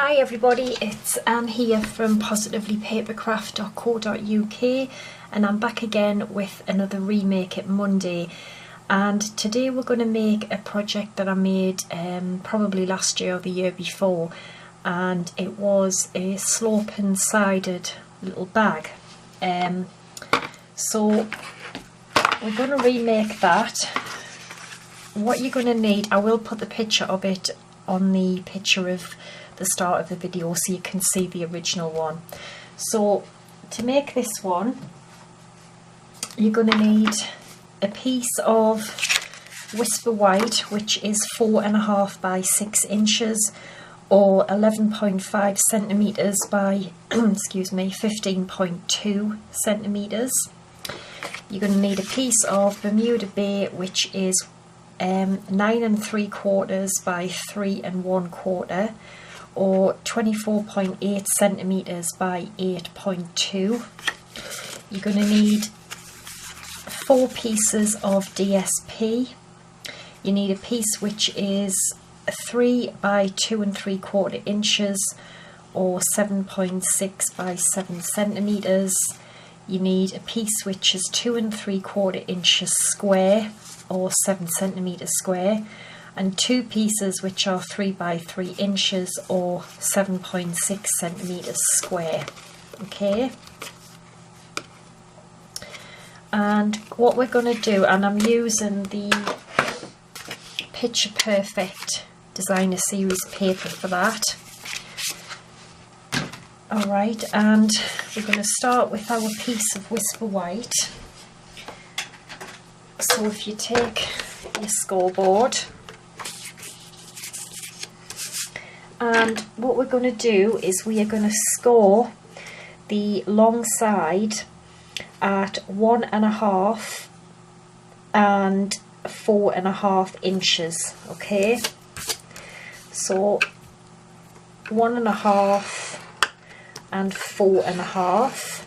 Hi everybody, it's Anne here from positivelypapercraft.co.uk and I'm back again with another Remake It Monday, and today we're going to make a project that I made probably last year or the year before, and it was a sloping sided little bag. So we're going to remake that. What you're going to need, I will put the picture of it on the picture of the start of the video so you can see the original one. So to make this one, you're going to need a piece of Whisper White, which is 4.5 by 6 inches or 11.5 centimeters by excuse me, 15.2 centimeters. You're going to need a piece of Bermuda Bay, which is 9 3/4 by 3 1/4 or 24.8 centimeters by 8.2. You're going to need 4 pieces of DSP. You need a piece which is 3 by 2 3/4 inches or 7.6 by 7 centimeters. You need a piece which is 2 3/4 inches square or 7 centimeters square, and 2 pieces which are 3 by 3 inches or 7.6 centimeters square. Okay, and what we're going to do, and I'm using the Picture Perfect Designer Series paper for that. Alright, and we're going to start with our piece of Whisper White. So if you take your scoreboard, and what we're going to do is we are going to score the long side at 1.5 and 4.5 inches. Okay, so 1.5 and 4.5,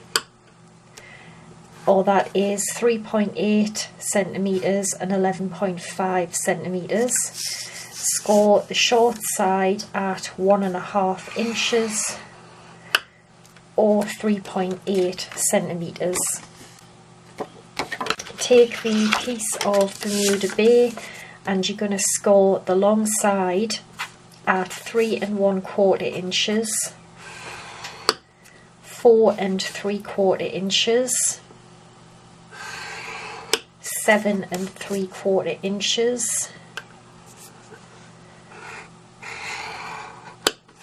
or that is 3.8 centimeters and 11.5 centimeters. Score the short side at 1.5 inches or 3.8 centimeters. Take the piece of Bermuda Bay and you're going to score the long side at 3 1/4 inches, 4 3/4 inches, 7 3/4 inches,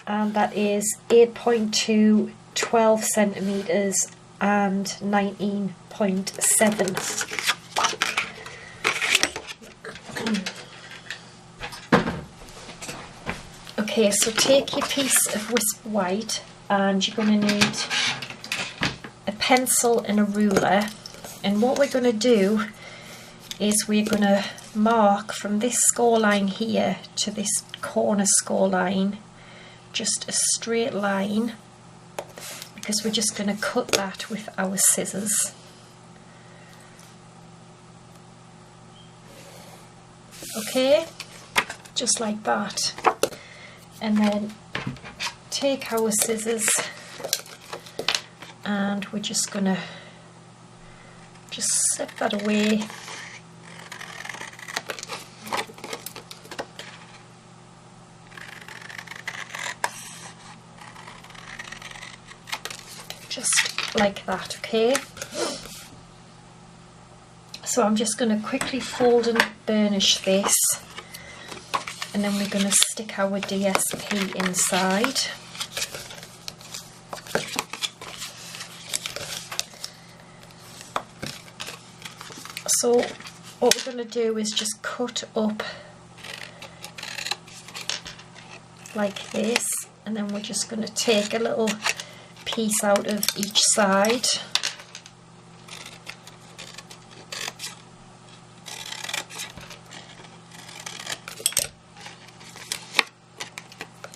and that is 8.2, 12 centimeters and 19.7. Okay, so take your piece of Whisper White and you're going to need a pencil and a ruler, and what we're going to do is we're going to mark from this score line here to this corner score line just a straight line, because we're just going to cut that with our scissors. Okay, just like that, and then take our scissors and we're just going to just slip that away. Just like that, okay? So I'm just going to quickly fold and burnish this, and then we're going to stick our DSP inside. So what we're going to do is just cut up like this, and then we're just going to take a little piece out of each side.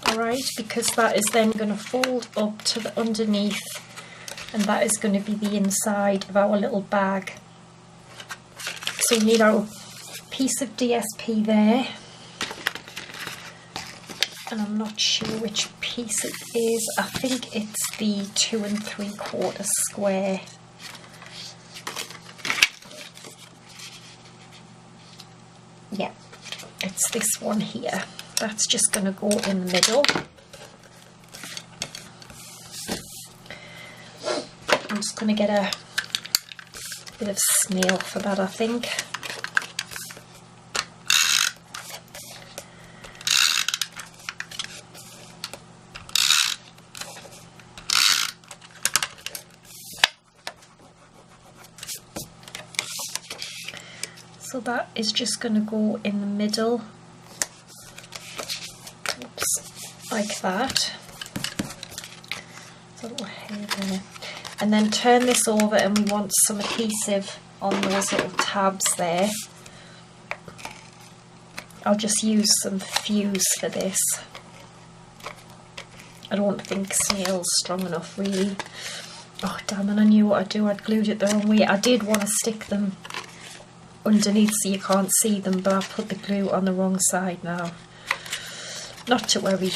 Alright, because that is then going to fold up to the underneath, and that is going to be the inside of our little bag. So we need our piece of DSP there, and I'm not sure which piece it is. I think it's the 2 3/4 square. Yeah, it's this one here. That's just going to go in the middle. I'm just going to get a bit of snail for that, I think. So that is just going to go in the middle. Oops, like that. There's a little hair there. And then turn this over, and we want some adhesive on those little tabs there. I'll just use some fuse for this. I don't think snail's strong enough, really. Oh damn it, I knew what I'd do. I'd glued it the wrong way. I did want to stick them underneath so you can't see them, but I've put the glue on the wrong side now. Not to worry.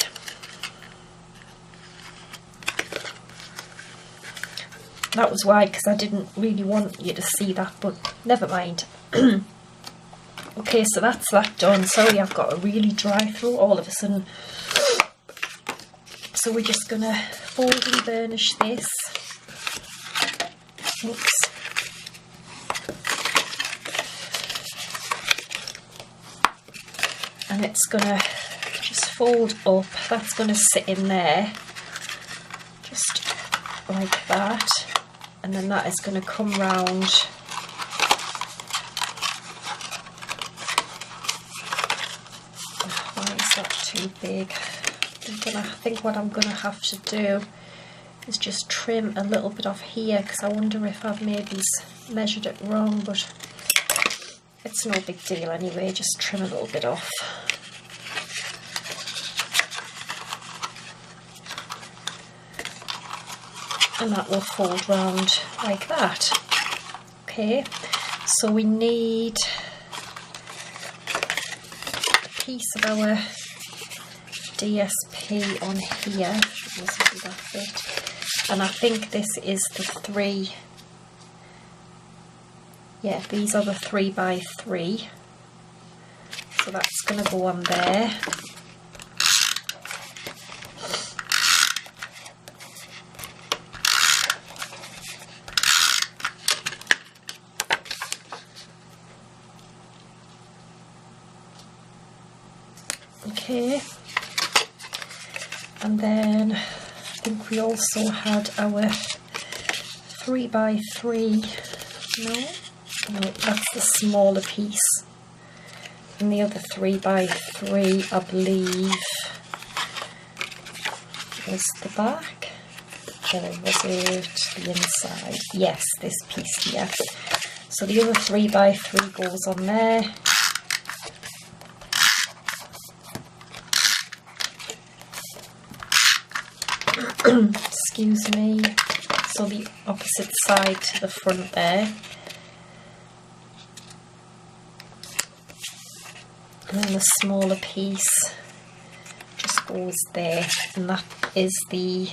That was why, because I didn't really want you to see that, but never mind. Okay, so that's that done. Sorry, I've got a really dry throat all of a sudden. So we're just going to fold and burnish this. Oops. And it's going to just fold up. That's going to sit in there, just like that. And then that is going to come round. Why is that too big? I think what I'm going to have to do is just trim a little bit off here, because I wonder if I've maybe measured it wrong, but it's no big deal anyway. Just trim a little bit off. And that will fold round like that. Okay, so we need a piece of our DSP on here. That bit. And I think this is the 3. Yeah, these are the 3x3. So that's going to go on there. Okay, and then I think we also had our 3x3, no, that's the smaller piece, and the other 3x3 I believe was the back, or was it the inside? Yes, this piece here. So the other 3x3 goes on there. Excuse me. So the opposite side to the front there. And then the smaller piece just goes there, and that is the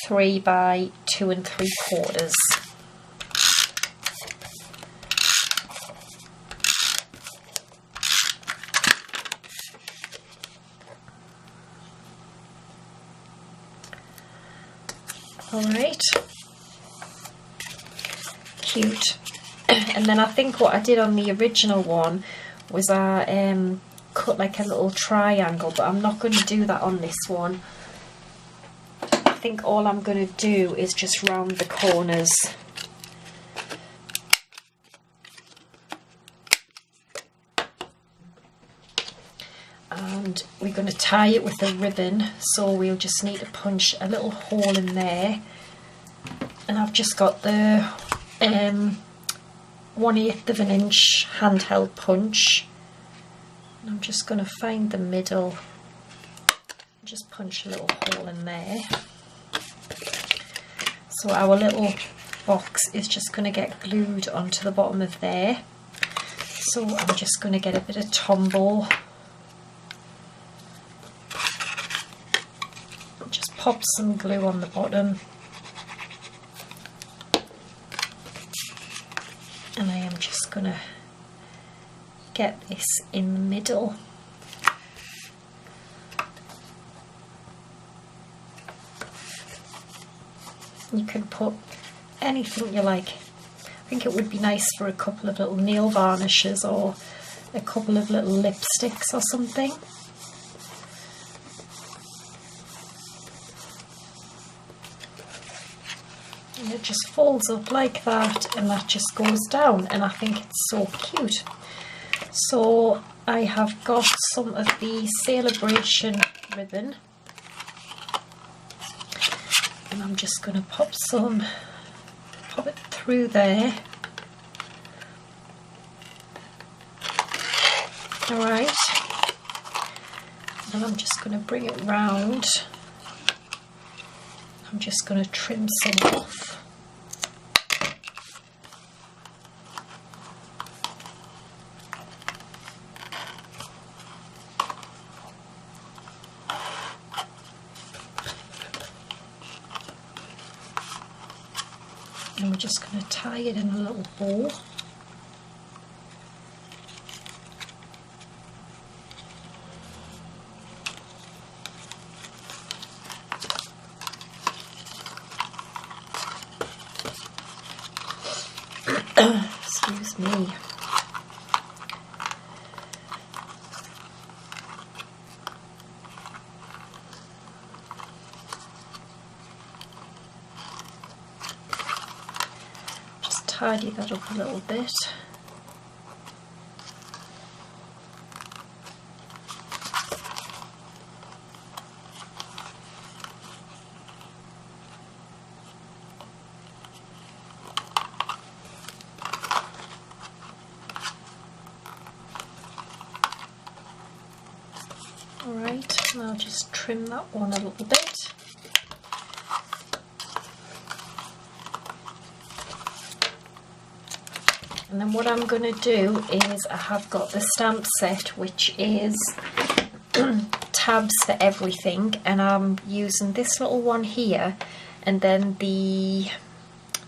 3x2 3/4. Alright, cute. And then I think what I did on the original one was I cut like a little triangle, but I'm not going to do that on this one. I think all I'm going to do is just round the corners. And we're going to tie it with a ribbon, so we'll just need to punch a little hole in there. And I've just got the 1/8 of an inch handheld punch, and I'm just going to find the middle, just punch a little hole in there. So our little box is just going to get glued onto the bottom of there. So I'm just going to get a bit of Tombow pop some glue on the bottom, and I am just going to get this in the middle. You can put anything you like. I think it would be nice for a couple of little nail varnishes or a couple of little lipsticks or something. And it just folds up like that, and that just goes down, and I think it's so cute. So I have got some of the Celebration ribbon, and I'm just going to pop it through there. Alright, and I'm just going to bring it round. I'm just going to trim some off. And we're just going to tie it in a little bow. Excuse me. Just tidy that up a little bit. Alright, and I'll just trim that one a little bit. And then what I'm going to do is I have got the stamp set, which is tabs for everything, and I'm using this little one here, and then the,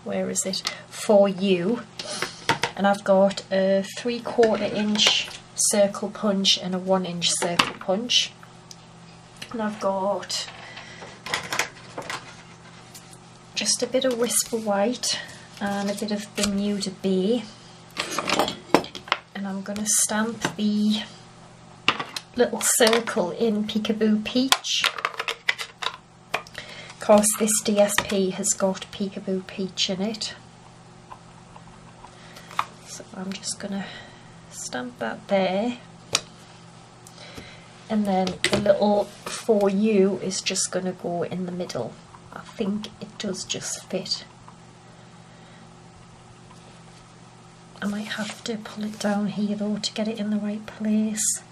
where is it, For You, and I've got a 3/4 inch circle punch and a 1 inch circle punch, and I've got just a bit of Whisper White and a bit of Bermuda Bay, and I'm going to stamp the little circle in Peekaboo Peach, because this DSP has got Peekaboo Peach in it. So I'm just going to stamp that there, and then the little For You is just going to go in the middle. I think it does just fit. I might have to pull it down here though to get it in the right place.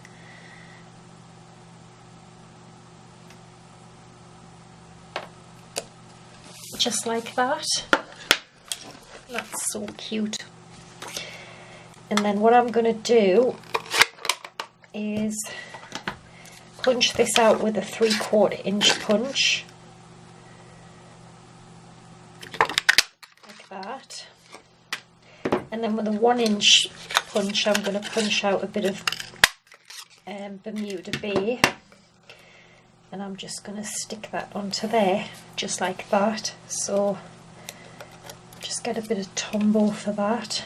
Just like that. That's so cute. And then what I'm going to do is punch this out with a 3/4 inch punch, like that. And then with a 1 inch punch, I'm going to punch out a bit of Bermuda Bay, and I'm just going to stick that onto there, just like that. So just get a bit of Tombow for that.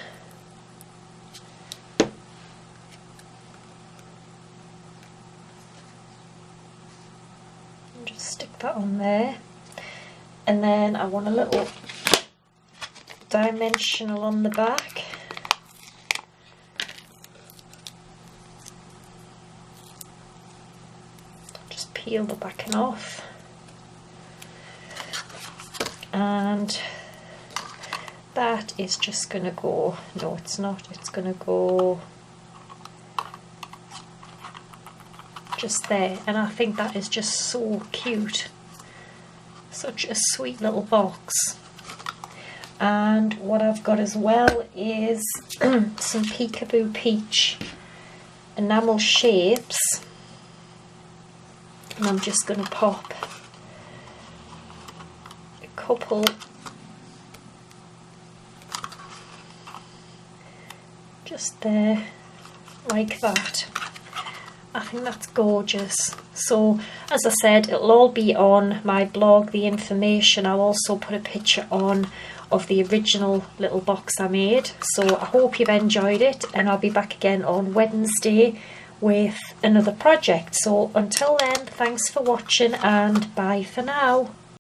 Just stick that on there, and then I want a little dimensional on the back. Just peel the backing off, and that is just going to go, no it's not, it's going to go just there, and I think that is just so cute. Such a sweet little box. And what I've got as well is some Peekaboo Peach enamel shapes, and I'm just going to pop couple just there, like that. I think that's gorgeous. So as I said, it'll all be on my blog, the information. I'll also put a picture on of the original little box I made. So I hope you've enjoyed it, and I'll be back again on Wednesday with another project. So until then, thanks for watching and bye for now.